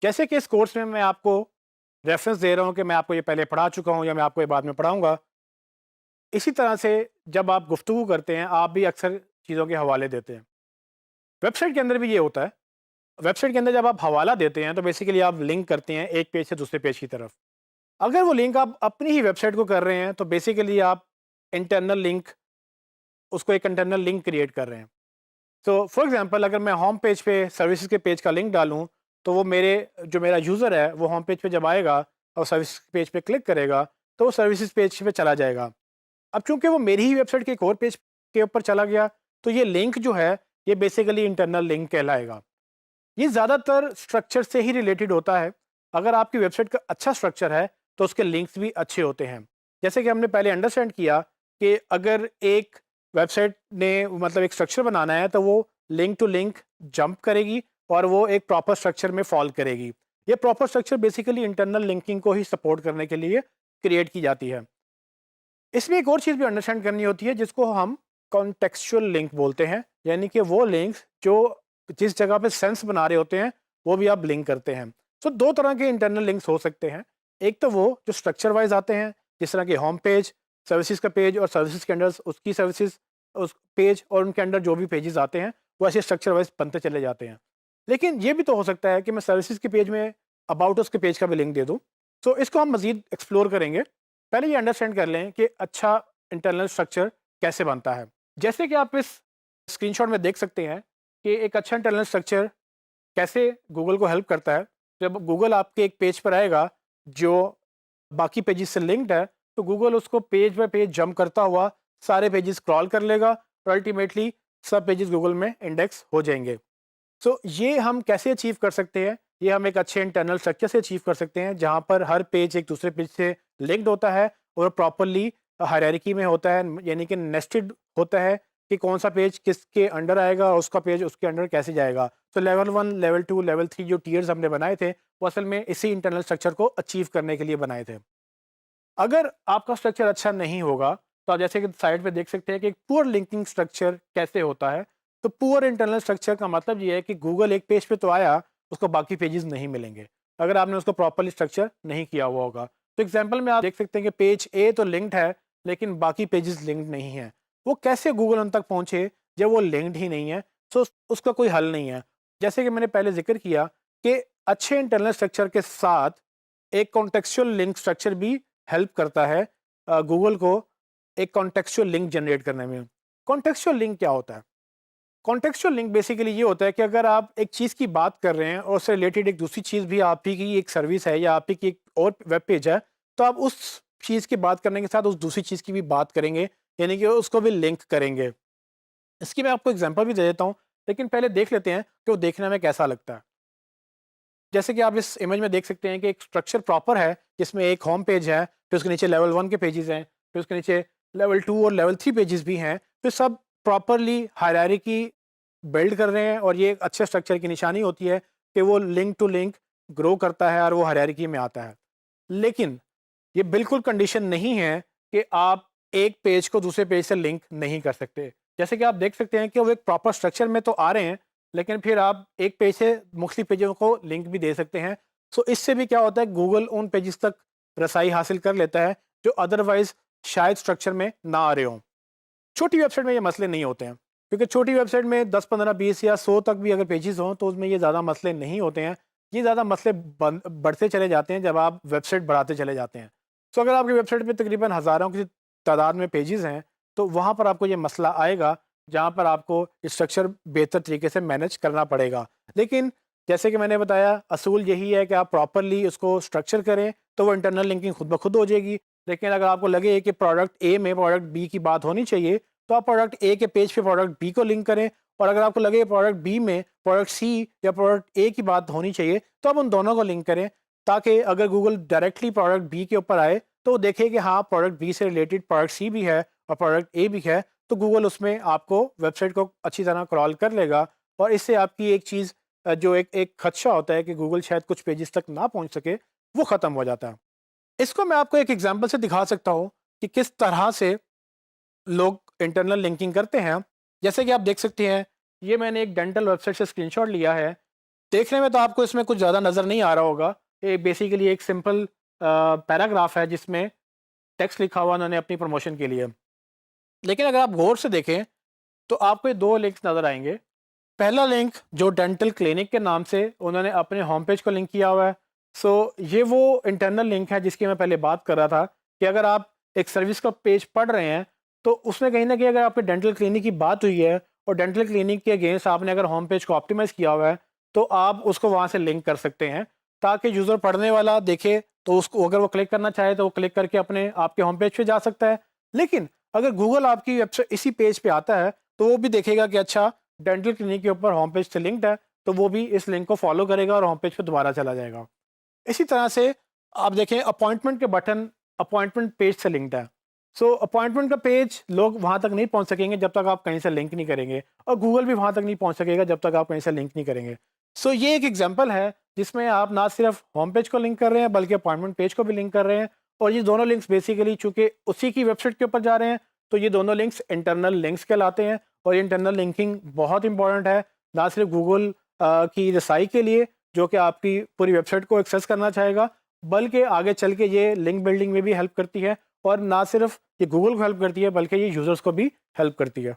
जैसे कि इस कोर्स में मैं आपको रेफरेंस दे रहा हूँ कि मैं आपको ये पहले पढ़ा चुका हूँ या मैं आपको ये बाद में पढ़ाऊँगा। इसी तरह से जब आप गुफ्तगू करते हैं, आप भी अक्सर चीज़ों के हवाले देते हैं। वेबसाइट के अंदर भी ये होता है। वेबसाइट के अंदर जब आप हवाला देते हैं, तो बेसिकली आप लिंक करते हैं एक पेज से दूसरे पेज की तरफ। अगर वो लिंक आप अपनी ही वेबसाइट को कर रहे हैं, तो बेसिकली आप इंटरनल लिंक उसको एक इंटरनल लिंक क्रिएट कर रहे हैं। तो फॉर एग्जांपल अगर मैं होम पेज पे सर्विसेज के पेज का लिंक डालूँ, तो वो मेरा यूज़र है, वो होम पेज पे जब आएगा और सर्विस पेज पे क्लिक करेगा, तो वो सर्विसेज पेज पे चला जाएगा। अब चूँकि वो मेरी ही वेबसाइट के एक और पेज के ऊपर चला गया, तो ये लिंक जो है, ये बेसिकली इंटरनल लिंक कहलाएगा। ये ज़्यादातर स्ट्रक्चर से ही रिलेटेड होता है। अगर आपकी वेबसाइट का अच्छा स्ट्रक्चर है, तो उसके लिंक्स भी अच्छे होते हैं। जैसे कि हमने पहले अंडरस्टैंड किया कि अगर एक वेबसाइट ने मतलब एक स्ट्रक्चर बनाना है, तो वो लिंक टू लिंक जंप करेगी और वो एक प्रॉपर स्ट्रक्चर में फॉल करेगी। ये proper structure basically internal linking को ही सपोर्ट करने के लिए क्रिएट की जाती है। इसमें एक और चीज़ भी अंडरस्टैंड करनी होती है, जिसको हम कॉन्टेक्सचुअल लिंक बोलते हैं, यानी कि वो लिंक्स जो जिस जगह पे सेंस बना रहे होते हैं, वो भी आप लिंक करते हैं। तो दो तरह के इंटरनल लिंक्स हो सकते हैं। एक तो वो जो स्ट्रक्चर वाइज आते हैं, जिस तरह के होम पेज, सर्विसेज का पेज और सर्विसेज के अंडर उसकी सर्विसेज उस पेज और उनके अंडर जो भी पेजेस आते हैं, वो ऐसे स्ट्रक्चर वाइज बनते चले जाते हैं। लेकिन ये भी तो हो सकता है कि मैं सर्विसेज के पेज में अबाउट अस के पेज का भी लिंक दे दूँ। तो इसको हम मज़ीद एक्सप्लोर करेंगे। पहले ये अंडरस्टैंड कर लें कि अच्छा इंटरनल स्ट्रक्चर कैसे बनता है। जैसे कि आप इस स्क्रीनशॉट में देख सकते हैं कि एक अच्छा इंटरनल स्ट्रक्चर कैसे गूगल को हेल्प करता है। जब गूगल आपके एक पेज पर आएगा जो बाकी पेजेस से लिंक्ड है, तो गूगल उसको पेज बाय पेज जंप करता हुआ सारे पेजेस स्क्रॉल कर लेगा और अल्टीमेटली सब पेजेस गूगल में इंडेक्स हो जाएंगे। सो ये हम कैसे अचीव कर सकते हैं? ये हम एक अच्छे इंटरनल स्ट्रक्चर से अचीव कर सकते हैं, जहाँ पर हर पेज एक दूसरे पेज से लिंक्ड होता है और प्रॉपरली हायरार्की में होता है, यानी कि नेस्टेड होता है कि कौन सा पेज किसके अंडर आएगा और उसका पेज उसके अंडर कैसे जाएगा। तो लेवल 1, लेवल 2, लेवल 3 जो टियर्स हमने बनाए थे, वो असल में इसी इंटरनल स्ट्रक्चर को अचीव करने के लिए बनाए थे। अगर आपका स्ट्रक्चर अच्छा नहीं होगा, तो आप जैसे कि साइड पे देख सकते हैं कि एक पुअर लिंकिंग स्ट्रक्चर कैसे होता है। तो पुअर इंटरनल स्ट्रक्चर का मतलब ये है कि गूगल एक पेज पे तो आया, उसको बाकी पेजेस नहीं मिलेंगे, अगर आपने उसको प्रॉपर्ली स्ट्रक्चर नहीं किया हुआ होगा। तो एग्जांपल में आप देख सकते हैं कि पेज ए तो लिंक्ड है, लेकिन बाकी पेजेस लिंक्ड नहीं हैं। वो कैसे गूगल उन तक पहुँचे जब वो लिंक्ड ही नहीं है? सो उसका कोई हल नहीं है। जैसे कि मैंने पहले ज़िक्र किया कि अच्छे इंटरनल स्ट्रक्चर के साथ एक कॉन्टेक्सचुअल लिंक स्ट्रक्चर भी हेल्प करता है गूगल को एक कॉन्टेक्सचुअल लिंक जनरेट करने में। कॉन्टेक्सचुअल लिंक क्या होता है? कॉन्टेक्सचुअल लिंक बेसिकली ये होता है कि अगर आप एक चीज़ की बात कर रहे हैं और उससे रिलेटेड एक दूसरी चीज़ भी आप ही की एक सर्विस है या आप ही की एक और वेब पेज है, तो आप उस चीज़ की बात करने के साथ उस दूसरी चीज़ की भी बात करेंगे, यानी कि उसको भी लिंक करेंगे। इसकी मैं आपको एग्जांपल भी दे देता हूँ, लेकिन पहले देख लेते हैं कि वो देखने में कैसा लगता है। जैसे कि आप इस इमेज में देख सकते हैं कि एक स्ट्रक्चर प्रॉपर है, जिसमें एक होम पेज है, फिर उसके नीचे लेवल 1 के पेजेस हैं, फिर उसके नीचे लेवल 2 और लेवल 3 पेजेस भी हैं। तो सब प्रॉपरली हायरार्की बिल्ड कर रहे हैं और ये एक अच्छे स्ट्रक्चर की निशानी होती है कि वो लिंक टू लिंक ग्रो करता है और वो हायरार्की में आता है। लेकिन ये बिल्कुल कंडीशन नहीं है कि आप एक पेज को दूसरे पेज से लिंक नहीं कर सकते। जैसे कि आप देख सकते हैं कि वो एक प्रॉपर स्ट्रक्चर में तो आ रहे हैं, लेकिन फिर आप एक पेज से मुख्तलिफ पेजों को लिंक भी दे सकते हैं। सो इससे भी क्या होता है, गूगल उन पेजेस तक रसाई हासिल कर लेता है जो अदरवाइज शायद स्ट्रक्चर में ना आ रहे हों। छोटी वेबसाइट में ये मसले नहीं होते हैं, क्योंकि छोटी वेबसाइट में 10, 15, 20 या 100 तक भी अगर पेजेस हों, तो उसमें ये ज़्यादा मसले नहीं होते हैं। ये ज़्यादा मसले बढ़ते चले जाते हैं जब आप वेबसाइट बढ़ाते चले जाते हैं। सो अगर आपकी वेबसाइट पे तकरीबन हज़ारों की तादाद में पेजेस हैं, तो वहाँ पर आपको ये मसला आएगा, जहाँ पर आपको स्ट्रक्चर बेहतर तरीके से मैनेज करना पड़ेगा। लेकिन जैसे कि मैंने बताया, असूल यही है कि आप प्रॉपरली उसको स्ट्रक्चर करें, तो वो इंटरनल लिंकिंग खुद ब खुद हो जाएगी। लेकिन अगर आपको लगे कि प्रोडक्ट ए में प्रोडक्ट बी की बात होनी चाहिए, तो आप प्रोडक्ट ए के पेज पे प्रोडक्ट बी को लिंक करें, और अगर आपको लगे प्रोडक्ट बी में प्रोडक्ट सी या प्रोडक्ट ए की बात होनी चाहिए, तो आप उन दोनों को लिंक करें, ताकि अगर गूगल डायरेक्टली प्रोडक्ट बी के ऊपर आए, तो वो देखे कि हाँ, प्रोडक्ट बी से रिलेटेड प्रोडक्ट सी भी है और प्रोडक्ट ए भी है, तो गूगल उसमें आपको वेबसाइट को अच्छी तरह क्रॉल कर लेगा। और इससे आपकी एक चीज़ जो एक एक खदशा होता है कि गूगल शायद कुछ पेजेस तक ना पहुंच सके, वो ख़त्म हो जाता है। इसको मैं आपको एक एग्जांपल से दिखा सकता हूँ कि किस तरह से लोग इंटरनल लिंकिंग करते हैं। जैसे कि आप देख सकते हैं, ये मैंने एक डेंटल वेबसाइट से स्क्रीनशॉट लिया है। देखने में तो आपको इसमें कुछ ज़्यादा नज़र नहीं आ रहा होगा। ये बेसिकली एक सिंपल पैराग्राफ है जिसमें टेक्स्ट लिखा हुआ उन्होंने अपनी प्रमोशन के लिए। लेकिन अगर आप गौर से देखें तो आपको ये 2 लिंक्स नज़र आएँगे। पहला लिंक जो डेंटल क्लिनिक के नाम से उन्होंने अपने होम पेज को लिंक किया हुआ है। सो ये वो इंटरनल लिंक है जिसकी मैं पहले बात कर रहा था कि अगर आप एक सर्विस का पेज पढ़ रहे हैं तो उसमें कहीं न कहीं अगर आपके डेंटल क्लिनिक की बात हुई है और डेंटल क्लिनिक के अगेंस्ट आपने अगर होम पेज को ऑप्टिमाइज़ किया हुआ है तो आप उसको वहाँ से लिंक कर सकते हैं ताकि यूज़र पढ़ने वाला देखे तो उसको अगर वो क्लिक करना चाहे तो वो क्लिक करके अपने आपके होम पेज पे जा सकता है। लेकिन अगर गूगल आपकी वेबसाइट इसी पेज पे आता है तो वो भी देखेगा कि अच्छा डेंटल क्लिनिक के ऊपर होम पेज से लिंक्ड है तो वो भी इस लिंक को फॉलो करेगा और होम पेज पे दोबारा चला जाएगा। इसी तरह से आप देखें अपॉइंटमेंट के बटन अपॉइंटमेंट पेज से लिंक्ड है। सो अपॉइंटमेंट का पेज लोग वहाँ तक नहीं पहुँच सकेंगे जब तक आप कहीं से लिंक नहीं करेंगे और गूगल भी वहाँ तक नहीं पहुँच सकेगा जब तक आप कहीं से लिंक नहीं करेंगे। सो ये एक एग्जांपल है जिसमें आप ना सिर्फ होम पेज को लिंक कर रहे हैं बल्कि अपॉइंटमेंट पेज को भी लिंक कर रहे हैं और ये दोनों लिंक्स बेसिकली चूँकि उसी की वेबसाइट के ऊपर जा रहे हैं तो ये दोनों लिंक्स इंटरनल लिंक्स कहलाते हैं और इंटरनल लिंकिंग बहुत इंपॉर्टेंट है ना सिर्फ गूगल की रसाई के लिए जो कि आपकी पूरी वेबसाइट को एक्सेस करना चाहेगा बल्कि आगे चल के ये लिंक बिल्डिंग में भी हेल्प करती है और ना सिर्फ ये गूगल को हेल्प करती है बल्कि ये यूज़र्स को भी हेल्प करती है।